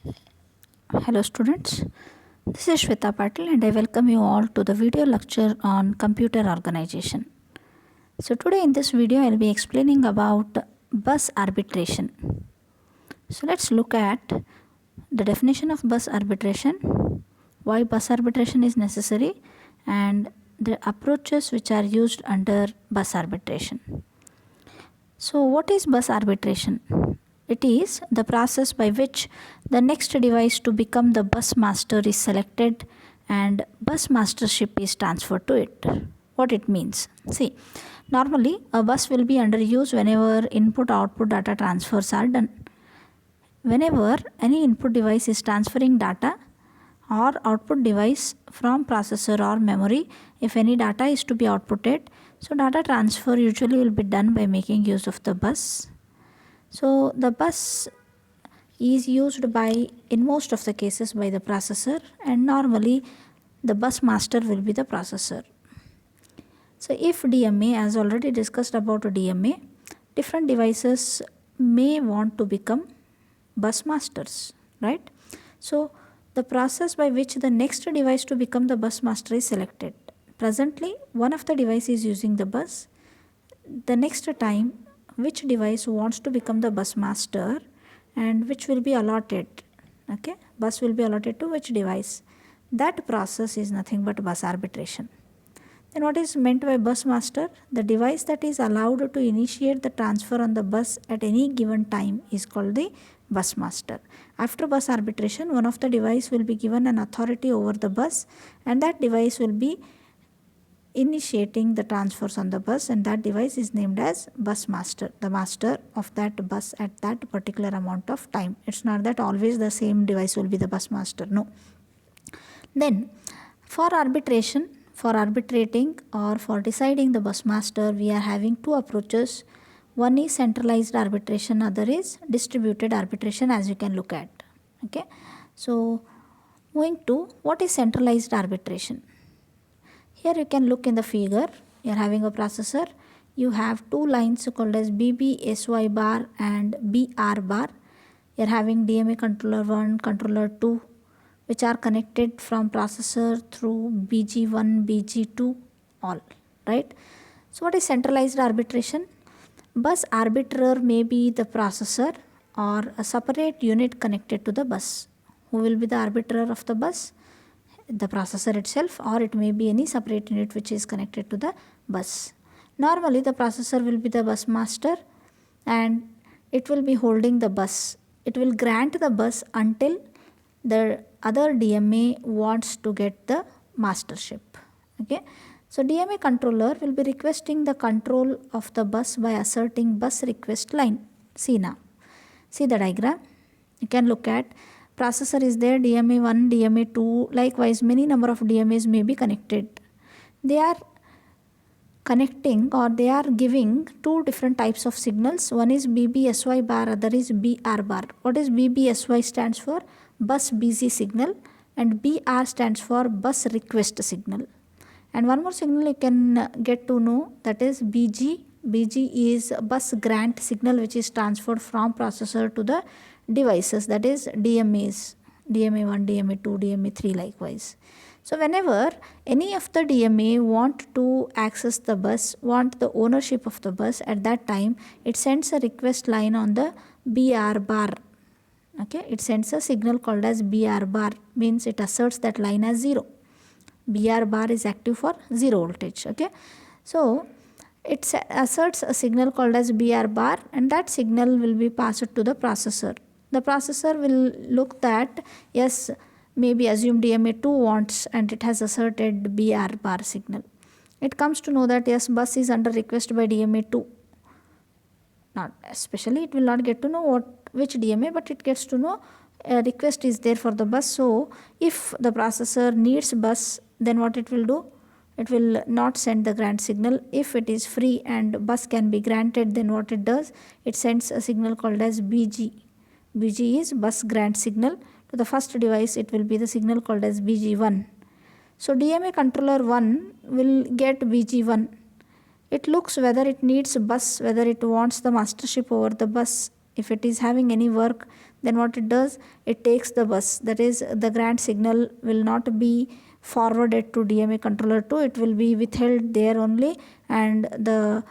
Hello students, this is Shweta Patil and I welcome you all to the video lecture on computer organization. So today in this video I will be explaining about bus arbitration. So let's look at the definition of bus arbitration, why bus arbitration is necessary, and the approaches which are used under bus arbitration. So what is bus arbitration? It is the process by which the next device to become the bus master is selected and bus mastership is transferred to it. What it means? See, normally a bus will be under use whenever input-output data transfers are done. Whenever any input device is transferring data or output device from processor or memory, if any data is to be outputted, so data transfer usually will be done by making use of the bus. So the bus is used by, in most of the cases, by the processor, and normally the bus master will be the processor. So if DMA, as already discussed about DMA, different devices may want to become bus masters, right? So the process by which the next device to become the bus master is selected. Presently, one of the device is using the bus. The next time, which device wants to become the bus master and which will be allotted, okay, bus will be allotted to which device. That process is nothing but bus arbitration. Then what is meant by bus master? The device that is allowed to initiate the transfer on the bus at any given time is called the bus master. After bus arbitration, one of the device will be given an authority over the bus and that device will be initiating the transfers on the bus, and that device is named as bus master, the master of that bus at that particular amount of time. It's not that always the same device will be the bus master, no. Then for arbitration, for arbitrating or for deciding the bus master, we are having two approaches. One is centralized arbitration, other is distributed arbitration, as you can look at. Okay, so moving to what is centralized arbitration. Here you can look in the figure. You are having a processor. You have two lines called as BB SY bar and BR bar. You are having DMA controller 1, controller 2, which are connected from processor through BG1, BG2, all, right? So what is centralized arbitration? Bus arbiter may be the processor or a separate unit connected to the bus. Who will be the arbiter of the bus? The processor itself, or it may be any separate unit which is connected to the bus. Normally the processor will be the bus master and it will be holding the bus. It will grant the bus until the other DMA wants to get the mastership. Okay, so DMA controller will be requesting the control of the bus by asserting bus request line. See now, see the diagram. You can look at processor is there, DMA 1, DMA 2, likewise many number of DMAs may be connected. They are connecting or they are giving two different types of signals. One is BBSY bar, other is BR bar. What is BBSY stands for? Bus busy signal, and BR stands for bus request signal. And one more signal you can get to know, that is BG. BG is bus grant signal which is transferred from processor to the devices, that is DMAs, DMA 1, DMA 2, DMA 3 likewise. So whenever any of the DMA want to access the bus, want the ownership of the bus, at that time it sends a request line on the BR bar. Okay, it sends a signal called as BR bar, means it asserts that line as 0. BR bar is active for 0 voltage. Okay, so it asserts a signal called as BR bar and that signal will be passed to the processor. The processor will look that, yes, maybe assume DMA 2 wants and it has asserted BR bar signal. It comes to know that yes, bus is under request by DMA 2. Not especially, it will not get to know which DMA, but it gets to know a request is there for the bus. So if the processor needs bus, then what it will do? It will not send the grant signal. If it is free and bus can be granted, then what it does? It sends a signal called as BG. BG is bus grant signal. To the first device, it will be the signal called as BG1. So DMA controller 1 will get BG1. It looks whether it needs bus, whether it wants the mastership over the bus. if it is having any work, then what it does, it takes the bus, that is the grant signal will not be forwarded to DMA controller 2, it will be withheld there only, and the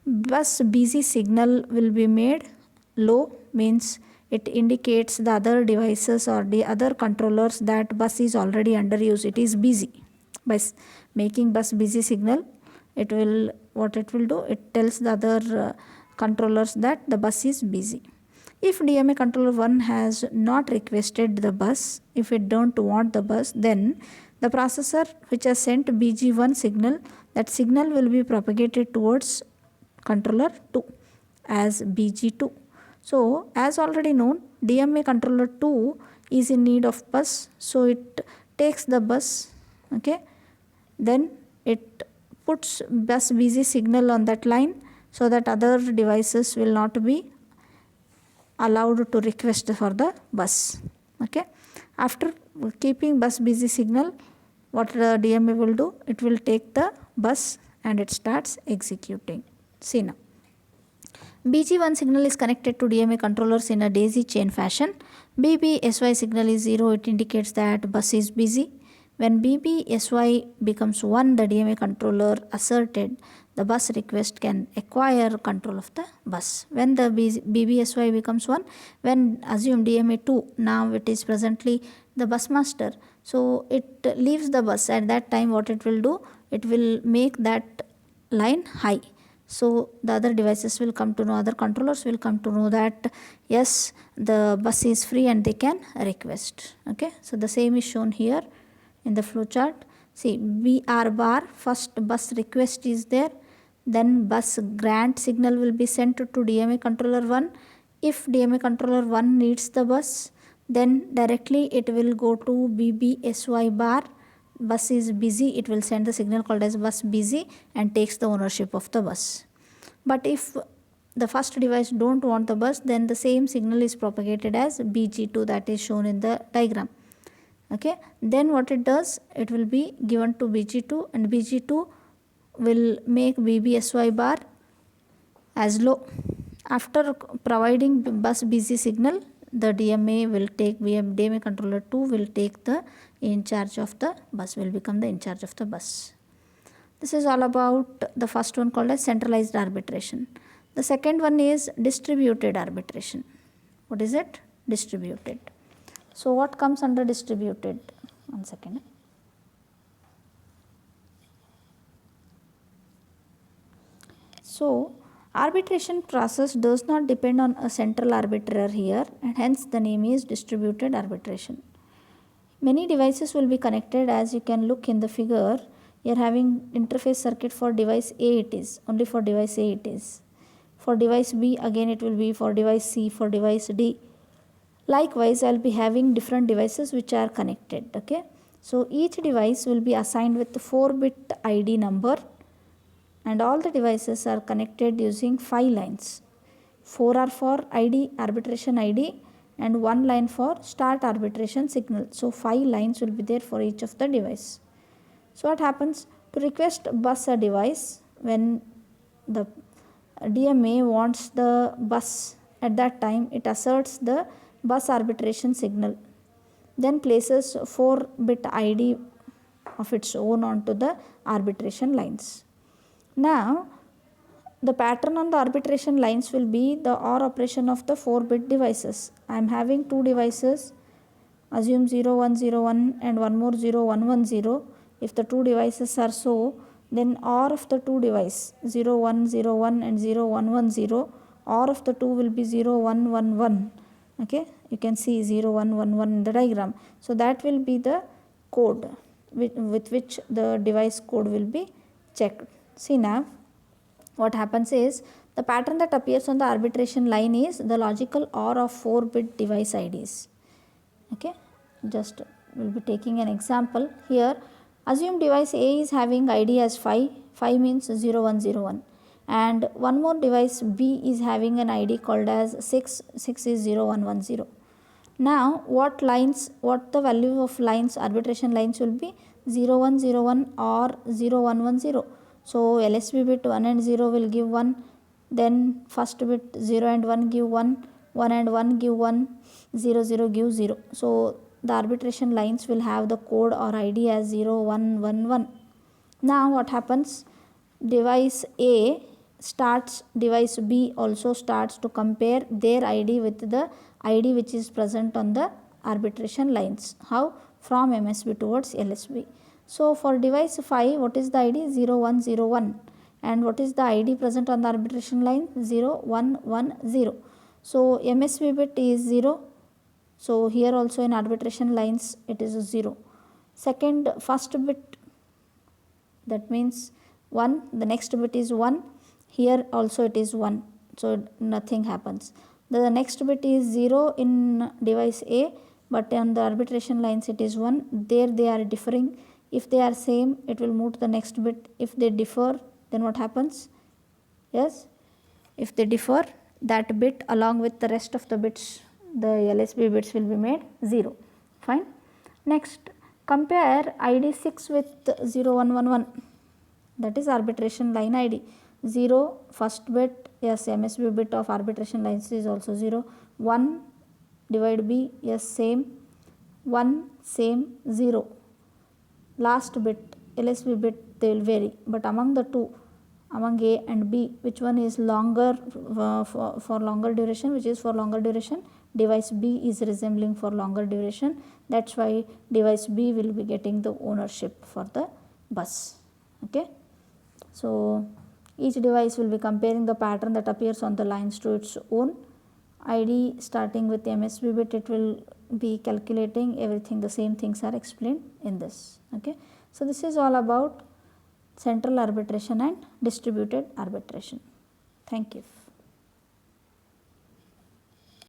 bus busy signal will be made low, means it indicates the other devices or the other controllers that bus is already under use, it is busy. By making bus busy signal, it will, what it will do, it tells the other controllers that the bus is busy. If DMA controller 1 has not requested the bus, if it don't want the bus, then the processor which has sent BG1 signal, that signal will be propagated towards controller 2 as BG2. So as already known, DMA controller 2 is in need of bus, so it takes the bus, okay, then it puts bus busy signal on that line so that other devices will not be allowed to request for the bus, okay. After keeping bus busy signal, what the DMA will do, it will take the bus and it starts executing. See now, BG1 signal is connected to DMA controllers in a daisy chain fashion. BBSY signal is 0, it indicates that bus is busy. When BBSY becomes 1, the DMA controller asserted the bus request can acquire control of the bus. When the BBSY becomes 1, when assume DMA 2, now it is presently the bus master, so it leaves the bus. At that time what it will do, it will make that line high. So the other devices will come to know, other controllers will come to know that yes, the bus is free and they can request, okay. So the same is shown here in the flow chart. See, BR bar, first bus request is there, then bus grant signal will be sent to DMA controller 1. If DMA controller 1 needs the bus, then directly it will go to BBSY bar, bus is busy, it will send the signal called as bus busy and takes the ownership of the bus. But if the first device don't want the bus, then the same signal is propagated as BG2, that is shown in the diagram, okay. Then what it does, it will be given to BG2 and BG2 will make BBSY bar as low. After providing bus busy signal, the DMA will take, DMA controller 2 will take the in charge of the bus, will become the in charge of the bus. This is all about the first one called as centralized arbitration. The second one is distributed arbitration. What is it? Distributed. So what comes under distributed? One second. So arbitration process does not depend on a central arbiter here, and hence the name is distributed arbitration. Many devices will be connected, as you can look in the figure. You are having interface circuit for device A, it is only for device A it is. For device B again it will be, for device C, for device D. Likewise, I will be having different devices which are connected, okay. So each device will be assigned with 4-bit ID number, and all the devices are connected using 5 lines. 4 are for ID, arbitration ID, and 1 line for start arbitration signal. So 5 lines will be there for each of the device. So what happens, to request bus a device, when the DMA wants the bus, at that time it asserts the bus arbitration signal, then places 4-bit ID of its own onto the arbitration lines. Now the pattern on the arbitration lines will be the OR operation of the 4-bit devices. I am having 2 devices, assume 0101 and one more 0110. If the 2 devices are so, then OR of the 2 device 0101 and 0110, OR of the 2 will be 0111, okay. You can see 0111 in the diagram. So that will be the code with which the device code will be checked. See now, what happens is, the pattern that appears on the arbitration line is the logical OR of 4-bit device IDs, okay. Just we will be taking an example here. Assume device A is having ID as 5, 5 means 0101, and one more device B is having an ID called as 6, 6 is 0110. Now what the value of lines, arbitration lines will be 0101 or 0110. So LSB bit 1 and 0 will give 1, then first bit 0 and 1 give 1, 1 and 1 give 1, 0 0 give 0. So the arbitration lines will have the code or ID as 0 1 1 1. Now what happens, device A starts, device B also starts to compare their ID with the ID which is present on the arbitration lines. How? From MSB towards LSB. So for device 5, what is the ID? 0 1 0 1. And what is the ID present on the arbitration line? 0 1 1 0. So MSB bit is 0. So here also in arbitration lines it is 0. First bit, that means 1, the next bit is 1, here also it is 1, so nothing happens. The next bit is 0 in device A, but on the arbitration lines it is 1, there they are differing. If they are same, it will move to the next bit. If they differ, then what happens? Yes, if they differ, that bit along with the rest of the bits, the LSB bits will be made 0. Fine. Next, compare ID 6 with 0 1 1 1, that is arbitration line ID. 0 first bit, yes, MSB bit of arbitration lines is also 0. 1 divide B, yes, same. 1 same, 0. Last bit, LSB bit, they will vary, but among the two, among A and B, which one is longer for longer duration, which is for longer duration? Device B is resembling for longer duration. That's why device B will be getting the ownership for the bus. Okay. So each device will be comparing the pattern that appears on the lines to its own ID. Starting with the MSB bit, it will be calculating everything. The same things are explained in this. Okay. So this is all about central arbitration and distributed arbitration. Thank you.